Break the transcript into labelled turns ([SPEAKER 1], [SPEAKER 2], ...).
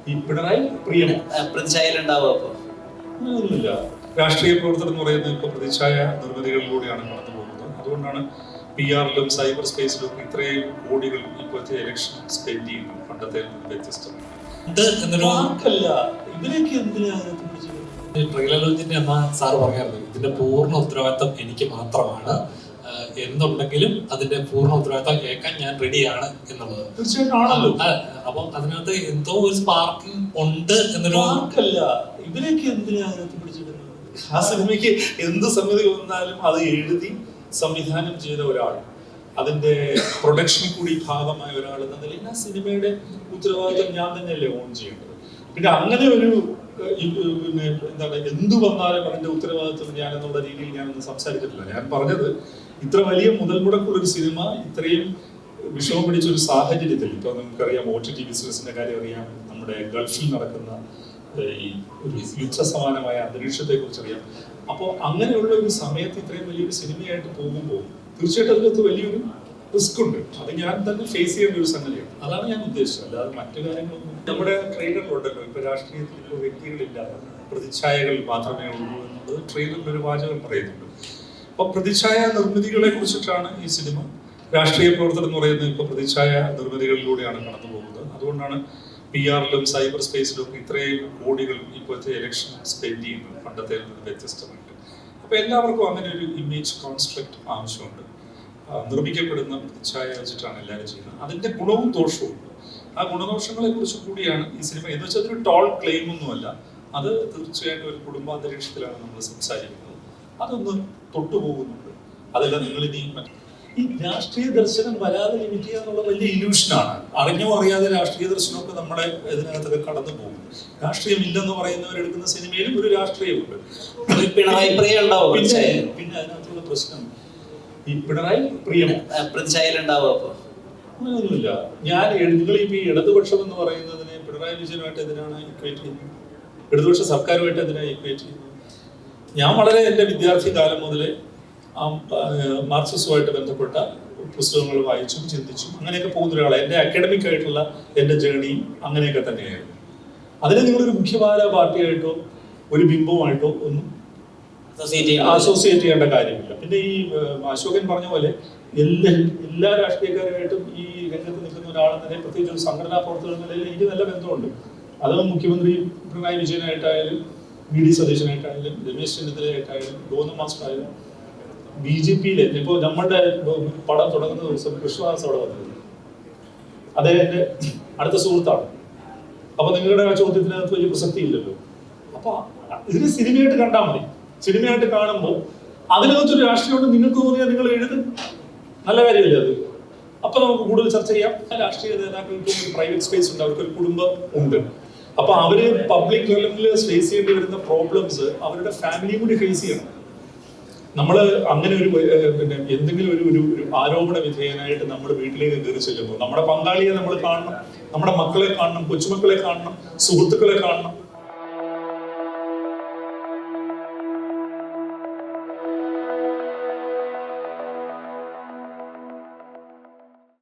[SPEAKER 1] ഈ പിണറായി പ്രിയം
[SPEAKER 2] പ്രതിച്ഛായയിലുണ്ടാവും. അപ്പൊ
[SPEAKER 1] അങ്ങനെയൊന്നുമില്ല. രാഷ്ട്രീയ പ്രവർത്തനം എന്ന് പറയുന്നത് ഇപ്പൊ പ്രതിച്ഛായ നിർമ്മിതികളിലൂടെയാണ് കടന്നു പോകുന്നത്. അതുകൊണ്ടാണ് PR-ലും സൈബർ സ്പേസിലും ഒക്കെ ഇത്രയും കോടികൾ ഇപ്പോഴത്തെ ഇലക്ഷൻ സ്പെൻഡ് ചെയ്യുന്നത് പണ്ടത്തെ വ്യത്യസ്തമാണ്. ഇതിലേക്ക് എന്തിനാണ്
[SPEAKER 3] ട്രെയിലർ ലോഞ്ചിന്റെ എന്നാ സാറ് പറഞ്ഞായിരുന്നു ഇതിന്റെ പൂർണ്ണ ഉത്തരവാദിത്തം എനിക്ക് മാത്രമാണ് എന്നുണ്ടെങ്കിലും അതിന്റെ പൂർണ്ണ ഉത്തരവാദിത്തം കേൾക്കാൻ ഞാൻ റെഡിയാണ് എന്നുള്ളത്.
[SPEAKER 1] തീർച്ചയായിട്ടും.
[SPEAKER 3] അപ്പൊ അതിനകത്ത് എന്തോ ഒരു സ്പാർക്കിംഗ് ഉണ്ട് എന്നൊരു
[SPEAKER 1] ഇതിലേക്ക് എന്തിനാണ് ആ സിനിമയ്ക്ക് എന്ത് സംഗതി വന്നാലും അത് എഴുതി സംവിധാനം ചെയ്ത ഒരാൾ, അതിന്റെ പ്രൊഡക്ഷനിൽ കൂടി ഭാഗമായ ഒരാൾ എന്ന നിലയിൽ ആ സിനിമയുടെ ഉത്തരവാദിത്വം ഞാൻ തന്നെയല്ലേ ഓൺ ചെയ്യേണ്ടത്. പിന്നെ അങ്ങനെ ഒരു പിന്നെ എന്താണ് എന്തു വന്നാലും അതിന്റെ ഉത്തരവാദിത്വം ഞാൻ എന്നുള്ള രീതിയിൽ ഞാനൊന്നും സംസാരിച്ചിട്ടില്ല. ഞാൻ പറഞ്ഞത് ഇത്ര വലിയ മുതൽ മുടക്കുള്ളൊരു സിനിമ ഇത്രയും വിഷമം പിടിച്ചൊരു സാഹചര്യത്തിൽ, ഇപ്പൊ നമുക്കറിയാം OTT ബിസിനസിന്റെ കാര്യം അറിയാം, നമ്മുടെ ഗൾഫിൽ നടക്കുന്ന ഈ ഒരു യുദ്ധസമാനമായ അന്തരീക്ഷത്തെ കുറിച്ച് അറിയാം. അപ്പോൾ അങ്ങനെയുള്ള ഒരു സമയത്ത് ഇത്രയും വലിയൊരു സിനിമയായിട്ട് പോകുമ്പോൾ തീർച്ചയായിട്ടും അതിനകത്ത് വലിയൊരു റിസ്ക് ഉണ്ട്. അത് ഞാൻ തന്നെ ഫേസ് ചെയ്യേണ്ട ഒരു സംഗതിയാണ്. അതാണ് ഞാൻ ഉദ്ദേശിച്ചത്, അല്ലാതെ മറ്റു കാര്യങ്ങളൊന്നും. നമ്മുടെ ട്രെയിലറിലുണ്ടല്ലോ ഇപ്പൊ രാഷ്ട്രീയത്തിൽ ഇപ്പോൾ വ്യക്തികളില്ല, പ്രതിച്ഛായകൾ മാത്രമേ ഉള്ളൂ എന്നുള്ളത് ട്രെയിലറിൽ ഒരു വാചകം പറയുന്നുണ്ട്. അപ്പൊ പ്രതിച്ഛായ നിർമ്മിതികളെ കുറിച്ചിട്ടാണ് ഈ സിനിമ. രാഷ്ട്രീയ പ്രവർത്തനം എന്ന് പറയുന്നത് ഇപ്പൊ പ്രതിച്ഛായ നിർമ്മിതികളിലൂടെയാണ് കടന്നു പോകുന്നത്. അതുകൊണ്ടാണ് PR-ലും സൈബർ സ്പേസിലും ഒക്കെ ഇത്രയും കോടികൾ ഇപ്പോഴത്തെ ഇലക്ഷൻ സ്പെൻഡ് ചെയ്യുന്നത് പണ്ടത്തെ വ്യത്യസ്തമായിട്ട്. അപ്പൊ എല്ലാവർക്കും അങ്ങനെ ഒരു ഇമേജ് കോൺസ്ട്രക്ട് ആവശ്യമുണ്ട്. നിർമ്മിക്കപ്പെടുന്ന പ്രതിച്ഛായ വെച്ചിട്ടാണ് എല്ലാവരും ചെയ്യുന്നത്. അതിന്റെ ഗുണവും ദോഷവും ഉണ്ട്. ആ ഗുണദോഷങ്ങളെ കുറിച്ച് കൂടിയാണ് ഈ സിനിമ. എന്ന് വെച്ചാൽ അതൊരു ടോൾ ക്ലെയിം ഒന്നുമല്ല. അത് തീർച്ചയായിട്ടും ഒരു കുടുംബാന്തരീക്ഷത്തിലാണ് നമ്മൾ സംസാരിക്കുന്നത്. അതൊന്ന് തൊട്ടുപോകുന്നുണ്ട്. അതെല്ലാം നിങ്ങൾ ഇനി ഈ രാഷ്ട്രീയ ദർശനം വരാതെ ലിമിറ്റ് ചെയ്യുക എന്നുള്ള വലിയ ഇല്യൂഷനാണ്. അറിഞ്ഞോ അറിയാതെ രാഷ്ട്രീയ ദർശനമൊക്കെ നമ്മുടെ ഇതിനകത്തൊക്കെ കടന്നു പോകും. രാഷ്ട്രീയം ഇല്ലെന്ന് പറയുന്നവരെടുക്കുന്ന സിനിമയിലും ഒരു രാഷ്ട്രീയമുണ്ട്.
[SPEAKER 2] പിണറായി പ്രിയം ഉണ്ടാവും.
[SPEAKER 1] പിന്നെ അതിനകത്തുള്ള പ്രശ്നം ഈ പിണറായി പ്രിയം
[SPEAKER 2] പ്രതിച്ഛായയിലുണ്ടാവും. അപ്പൊ
[SPEAKER 1] അങ്ങനെയൊന്നുമില്ല. നിങ്ങൾ ഈ ഇടതുപക്ഷം എന്ന് പറയുന്നതിനെ പിണറായി വിജയനുമായിട്ട് എന്തിനാണ് ഇക്വേറ്റ് ചെയ്യുന്നത്? ഇടതുപക്ഷ സർക്കാരുമായിട്ട് എന്തിനാണ് ഇക്വേറ്റ് ചെയ്യുന്നത്? ഞാൻ വളരെ എൻ്റെ വിദ്യാർത്ഥി കാലം മുതലേ മാർക്സിസവുമായിട്ട് ബന്ധപ്പെട്ട പുസ്തകങ്ങൾ വായിച്ചും ചിന്തിച്ചും അങ്ങനെയൊക്കെ പോകുന്ന ഒരാളാണ്. എൻ്റെ അക്കാഡമിക് ആയിട്ടുള്ള എൻ്റെ ജേണിയും അങ്ങനെയൊക്കെ തന്നെയായിരുന്നു. അതിനെ നിങ്ങളൊരു മുഖ്യധാര പാർട്ടിയായിട്ടോ ഒരു ബിംബവുമായിട്ടോ ഒന്നും അസോസിയേറ്റ് ചെയ്യേണ്ട കാര്യമില്ല. പിന്നെ ഈ അശോകൻ പറഞ്ഞ പോലെ എല്ലാ രാഷ്ട്രീയക്കാരുമായിട്ടും ഈ രംഗത്ത് നിൽക്കുന്ന ഒരാളെന്നെ പ്രത്യേകിച്ച് ഒരു സംഘടനാ പ്രവർത്തകർ എന്ന നിലയിൽ എനിക്ക് നല്ല ബന്ധമുണ്ട്. അത് മുഖ്യമന്ത്രി പിണറായി വിജയനായിട്ടായാലും VD സതീശനായിട്ടായാലും രമേശ് ചെന്നിത്തലയായിട്ടായാലും ഗോവിന്ദ മാസ്റ്റർ ആയാലും BJP-യിലെ ഇപ്പോൾ നമ്മളുടെ പടം തുടങ്ങുന്ന ദിവസം കൃഷ്ണദാസ് അവിടെ വന്നത് അദ്ദേഹം എൻ്റെ അടുത്ത സുഹൃത്താണ്. അപ്പൊ നിങ്ങളുടെ ആ ചോദ്യത്തിനകത്ത് വലിയ പ്രസക്തി ഇല്ലല്ലോ. അപ്പൊ ഇതിന് സിനിമയായിട്ട് കണ്ടാൽ മതി. സിനിമയായിട്ട് കാണുമ്പോൾ അതിനകത്തൊരു രാഷ്ട്രീയമുണ്ട് നിങ്ങൾക്ക് തോന്നിയാൽ നിങ്ങൾ എഴുതും, നല്ല കാര്യമല്ലേ അത്? അപ്പൊ നമുക്ക് കൂടുതൽ ചർച്ച ചെയ്യാം. രാഷ്ട്രീയ നേതാക്കൾക്കും ഒരു പ്രൈവറ്റ് സ്പേസ് ഉണ്ട്, അവർക്കൊരു കുടുംബം ഉണ്ട്. അപ്പൊ അവര് പബ്ലിക് ലെവലിൽ ഫേസ് ചെയ്യേണ്ടി വരുന്ന പ്രോബ്ലംസ് അവരുടെ ഫാമിലിയും കൂടി ഫേസ് ചെയ്യണം. നമ്മൾ അങ്ങനെ ഒരു പിന്നെ എന്തെങ്കിലും ഒരു ആരോപണ വിധേയനായിട്ട് നമ്മൾ വീട്ടിലേക്ക് കയറി ചെല്ലുമ്പോൾ നമ്മുടെ പങ്കാളിയെ നമ്മൾ കാണണം, നമ്മുടെ മക്കളെ കാണണം, കൊച്ചുമക്കളെ കാണണം, സുഹൃത്തുക്കളെ കാണണം.